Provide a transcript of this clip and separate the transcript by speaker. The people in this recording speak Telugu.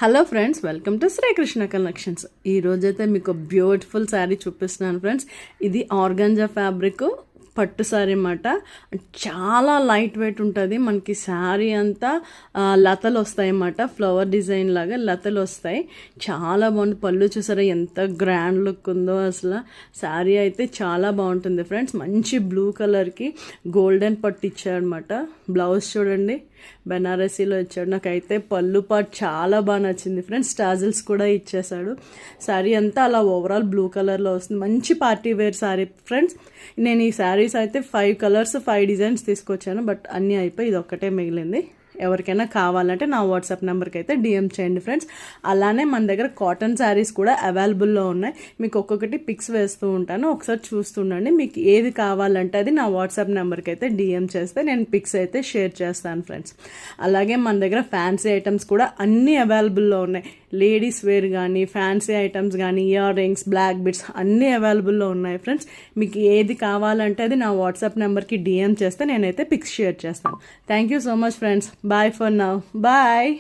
Speaker 1: Hello friends, welcome to Srikrishna collections. ఈ రోజైతే మీకు బ్యూటిఫుల్ శారీ చూపిస్తున్నాను ఫ్రెండ్స్. ఇది ఆర్గాంజా ఫ్యాబ్రిక్ పట్టు శారీ అన్నమాట. చాలా లైట్ వెయిట్ ఉంటుంది. మనకి శారీ అంతా లతలు వస్తాయి అన్నమాట. ఫ్లవర్ డిజైన్ లాగా లతలు వస్తాయి. చాలా బాగుంది. పళ్ళు చూసారా ఎంత గ్రాండ్ లుక్ ఉందో. అసలు శారీ అయితే చాలా బాగుంటుంది ఫ్రెండ్స్. మంచి బ్లూ కలర్కి గోల్డెన్ పట్టు ఇచ్చాడనమాట. బ్లౌజ్ చూడండి బెనారసీలో ఇచ్చాడు. నాకైతే పళ్ళు పాటు చాలా బాగా నచ్చింది ఫ్రెండ్స్. టాజిల్స్ కూడా ఇచ్చేసాడు. శారీ అంతా అలా ఓవరాల్ బ్లూ కలర్లో వస్తుంది. మంచి పార్టీ వేర్ శారీ ఫ్రెండ్స్. నేను ఈ శారీస్ అయితే 5 కలర్స్ 5 డిజైన్స్ తీసుకొచ్చాను. బట్ అన్నీ అయిపోయి ఇది ఒక్కటే మిగిలింది. ఎవరికైనా కావాలంటే నా వాట్సాప్ నెంబర్కి అయితే డిఎం చేయండి ఫ్రెండ్స్. అలానే మన దగ్గర కాటన్ శారీస్ కూడా అవైలబుల్లో ఉన్నాయి. మీకు ఒక్కొక్కటి పిక్స్ వేస్తూ ఉంటాను, ఒకసారి చూస్తుండండి. మీకు ఏది కావాలంటే అది నా వాట్సాప్ నెంబర్కి అయితే డిఎం చేస్తే నేను పిక్స్ అయితే షేర్ చేస్తాను ఫ్రెండ్స్. అలాగే మన దగ్గర ఫ్యాన్సీ ఐటమ్స్ కూడా అన్నీ అవైలబుల్లో ఉన్నాయి. లేడీస్ వేర్ కానీ ఫ్యాన్సీ ఐటమ్స్ కానీ ఇయర్ రింగ్స్ బ్లాక్ బిట్స్ అన్నీ అవైలబుల్లో ఉన్నాయి ఫ్రెండ్స్. మీకు ఏది కావాలంటే అది నా వాట్సాప్ నెంబర్కి డిఎం చేస్తే నేనైతే పిక్స్ షేర్ చేస్తాను. Thank you so much friends. Bye for now. Bye.